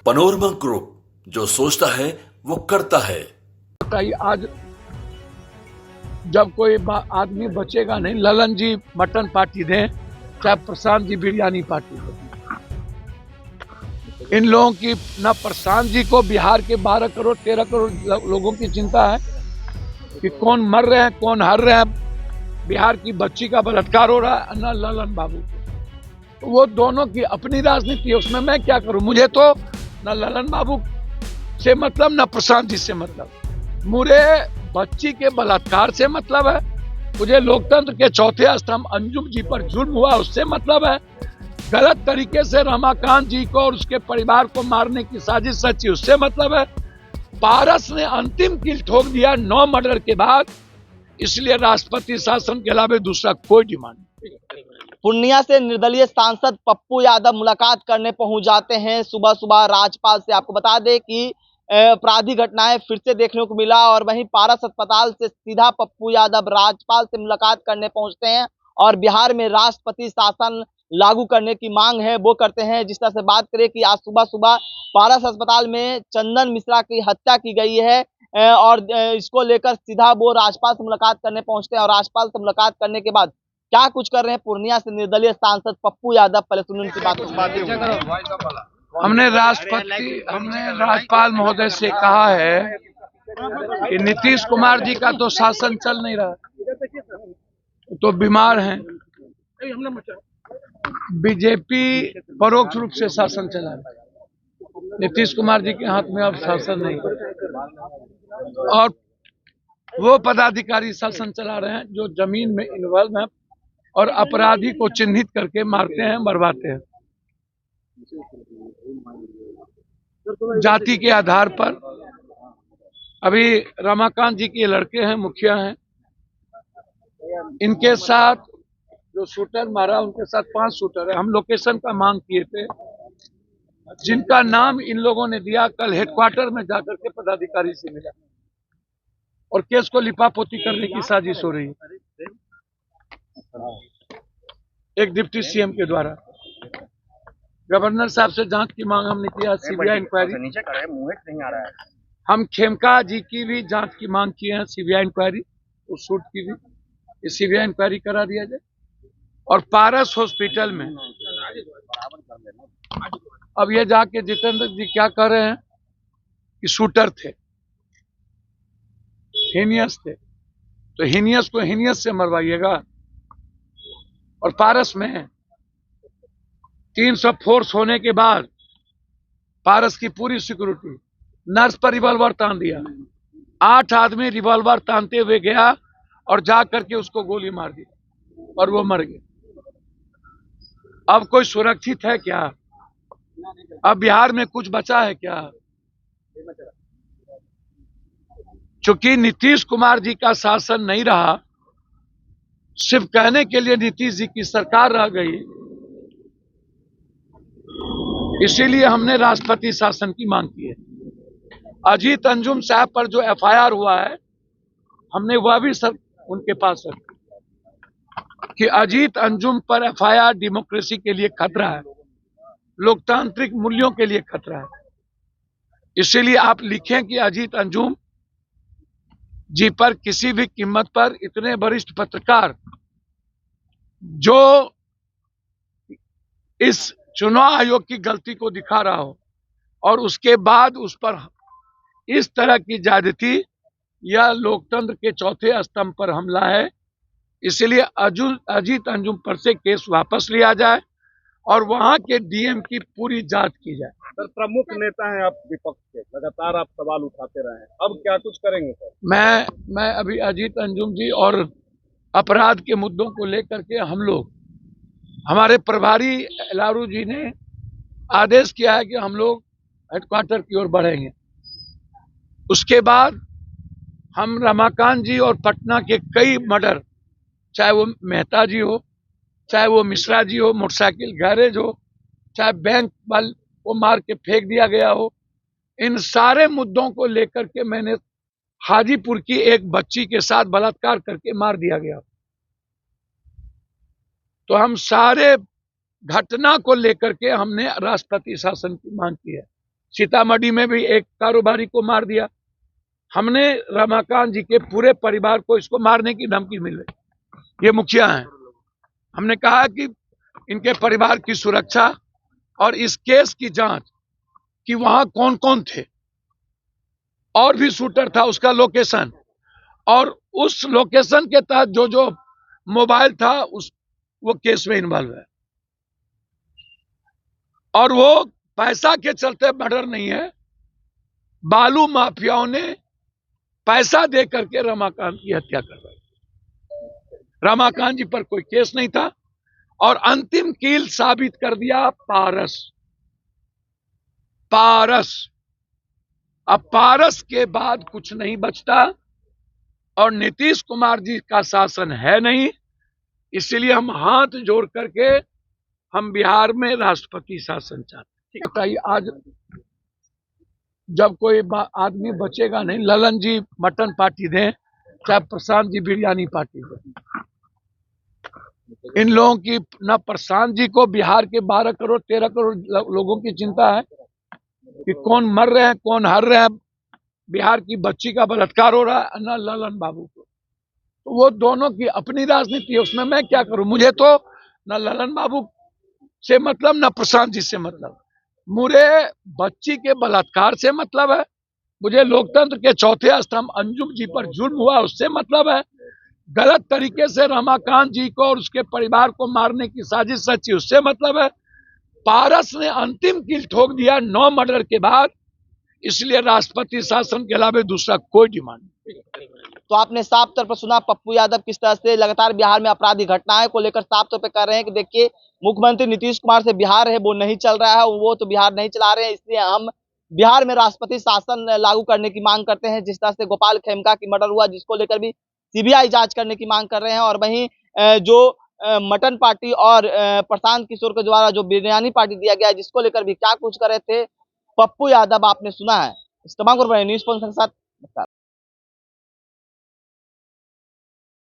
Panorama group, जो सोचता है वो करता है। आज जब कोई आदमी बचेगा नहीं, ललन जी मटन पार्टी दें, चाहे प्रशांत जी बिरयानी पार्टी दें। इन लोगों की न प्रशांत जी को बिहार के 12 करोड़ 13 करोड़ लोगों की चिंता है कि कौन मर रहे हैं, कौन हर रहे हैं, बिहार की बच्ची का बलात्कार हो रहा है, न ललन बाबू को। तो वो दोनों की अपनी राजनीति है, उसमें मैं क्या करूं? मुझे तो न ललन बाबू से मतलब, न प्रशांत जी से मतलब, मुझे बच्ची के बलात्कार से मतलब है, मुझे लोकतंत्र के चौथे स्तंभ अंजुम जी पर जुल्म हुआ उससे मतलब है, गलत तरीके से रमाकांत जी को और उसके परिवार को मारने की साजिश रची उससे मतलब है, पारस ने अंतिम किल ठोक दिया 9 मर्डर के बाद, इसलिए राष्ट्रपति शासन के अलावा दूसरा कोई डिमांड नहीं। पूर्णिया से निर्दलीय सांसद पप्पू यादव मुलाकात करने पहुंच जाते हैं सुबह सुबह राजपाल से। आपको बता दें कि अपराधी घटनाएं फिर से देखने को मिला और वहीं पारस अस्पताल से सीधा पप्पू यादव राजपाल से मुलाकात करने पहुंचते हैं और बिहार में राष्ट्रपति शासन लागू करने की मांग है वो करते हैं। जिस तरह से बात करें कि आज सुबह सुबह पारस अस्पताल में चंदन मिश्रा की हत्या की गई है और इसको लेकर सीधा वो राज्यपाल से मुलाकात करने पहुंचते हैं और राज्यपाल से मुलाकात करने के बाद क्या कुछ कर रहे हैं पूर्णिया से निर्दलीय सांसद पप्पू यादव, पहले सुनिए उनकी बात। हमने राज्यपाल महोदय से कहा है कि नीतीश कुमार जी का तो शासन चल नहीं रहा, तो बीमार हैं। बीजेपी परोक्ष रूप से शासन चला रहा है, नीतीश कुमार जी के हाथ में अब शासन नहीं, और वो पदाधिकारी शासन चला रहे हैं जो जमीन में इन्वॉल्व हैं और अपराधी को चिन्हित करके मारते हैं, मरवाते हैं जाति के आधार पर। अभी रमाकांत जी के लड़के हैं, मुखिया हैं, इनके साथ जो शूटर मारा उनके साथ 5 शूटर है। हम लोकेशन का मांग किए थे, जिनका नाम इन लोगों ने दिया, कल हेडक्वार्टर में जाकर के पदाधिकारी से मिला और केस को लिपापोती करने की साजिश हो रही है एक डिप्टी सीएम के द्वारा। गवर्नर साहब से जांच की मांग हमने किया, सीबीआई इंक्वायरी। हम खेमका जी की भी जांच की मांग किए हैं, सीबीआई इंक्वायरी, उस सूट की भी सीबीआई इंक्वायरी करा दिया जाए। और पारस हॉस्पिटल में अब ये जाके जितेंद्र जी क्या कह रहे हैं कि शूटर थे, हीनियस थे, तो हीनियस को हीनियस से मरवाइएगा। और पारस में 300 फोर्स होने के बाद पारस की पूरी सिक्योरिटी, नर्स पर रिवॉल्वर तान दिया, 8 आदमी रिवॉल्वर तानते हुए गया और जा करके उसको गोली मार दी और वो मर गए। अब कोई सुरक्षित है क्या? अब बिहार में कुछ बचा है क्या? चूंकि नीतीश कुमार जी का शासन नहीं रहा, सिर्फ कहने के लिए नीतीश जी की सरकार रह गई, इसीलिए हमने राष्ट्रपति शासन की मांग की है। अजीत अंजुम साहब पर जो एफआईआर हुआ है, हमने वह भी सर उनके पास रखी कि अजीत अंजुम पर एफआईआर डेमोक्रेसी के लिए खतरा है, लोकतांत्रिक मूल्यों के लिए खतरा है। इसीलिए आप लिखें कि अजीत अंजुम जी पर किसी भी कीमत पर इतने वरिष्ठ पत्रकार जो इस चुनाव आयोग की गलती को दिखा रहा हो और उसके बाद उस पर इस तरह की ज्यादती या लोकतंत्र के चौथे स्तंभ पर हमला है, इसलिए अजीत अंजुम पर से केस वापस लिया जाए और वहां के डीएम की पूरी जांच की जाए। सर, प्रमुख नेता हैं आप विपक्ष के, लगातार आप सवाल उठाते रहे हैं, अब क्या कुछ करेंगे सर? मैं अभी अजीत अंजुम जी और अपराध के मुद्दों को लेकर के हम लोग, हमारे प्रभारी लारू जी ने आदेश किया है कि हम लोग हेडक्वार्टर की ओर बढ़ेंगे। उसके बाद हम रमाकांत जी और पटना के कई मर्डर, चाहे वो मेहता जी हो, चाहे वो मिश्रा जी हो, मोटरसाइकिल गैरेज हो, चाहे बैंक वाले को मार के फेंक दिया गया हो, इन सारे मुद्दों को लेकर के मैंने हाजीपुर की एक बच्ची के साथ बलात्कार करके मार दिया गया, तो हम सारे घटना को लेकर के हमने राष्ट्रपति शासन की मांग की है। सीतामढ़ी में भी एक कारोबारी को मार दिया। हमने रमाकांत जी के पूरे परिवार को इसको मारने की धमकी मिल रही। ये मुखिया हैं। हमने कहा कि इनके परिवार की सुरक्षा और इस केस की जांच कि वहां कौन कौन थे, और भी शूटर था, उसका लोकेशन, और उस लोकेशन के तहत जो जो मोबाइल था वो केस में इन्वॉल्व है। और वो पैसा के चलते मर्डर नहीं है, बालू माफियाओं ने पैसा दे करके रमाकांत की हत्या करवाई। रमाकांत जी पर कोई केस नहीं था और अंतिम कील साबित कर दिया पारस। अब पारस के बाद कुछ नहीं बचता और नीतीश कुमार जी का शासन है नहीं, इसलिए हम हाथ जोड़ करके हम बिहार में राष्ट्रपति शासन चाहते हैं। बताइए, आज जब कोई आदमी बचेगा नहीं, ललन जी मटन पार्टी दें चाहे प्रशांत जी बिरयानी पार्टी दें, इन लोगों की न प्रशांत जी को बिहार के 12 करोड़ 13 करोड़ लोगों की चिंता है कि कौन मर रहे हैं कौन हर रहे हैं, बिहार की बच्ची का बलात्कार हो रहा है, न ललन बाबू को। तो वो दोनों की अपनी राजनीति है, उसमें मैं क्या करूं? मुझे तो न ललन बाबू से मतलब न प्रशांत जी से मतलब, मुझे बच्ची के बलात्कार से मतलब है, मुझे लोकतंत्र के चौथे स्तंभ अंजुम जी पर जुल्म हुआ उससे मतलब है, गलत तरीके से रमाकांत जी को और उसके परिवार को मारने की साजिश सची उससे मतलब है। पारस ने अंतिम कील ठोक दिया 9 मर्डर के बाद, इसलिए राष्ट्रपति शासन के अलावा दूसरा कोई डिमांड नहीं। तो आपने साफ तौर पर सुना पप्पू यादव किस तरह से लगातार बिहार में आपराधिक घटनाएं को लेकर साफ तौर पर कह रहे हैं कि देखिए, मुख्यमंत्री नीतीश कुमार से बिहार है वो नहीं चल रहा है, वो तो बिहार नहीं चला रहे हैं, इसलिए हम बिहार में राष्ट्रपति शासन लागू करने की मांग करते हैं। जिस तरह से गोपाल खेमका की मर्डर हुआ, जिसको लेकर भी सीबीआई जांच करने की मांग कर रहे हैं, और वहीं जो मटन पार्टी और प्रशांत किशोर के द्वारा जो बिरयानी पार्टी दिया गया है, जिसको लेकर भी क्या कुछ कर रहे थे पप्पू यादव, आपने सुना है। इस तमाम न्यूज़ के साथ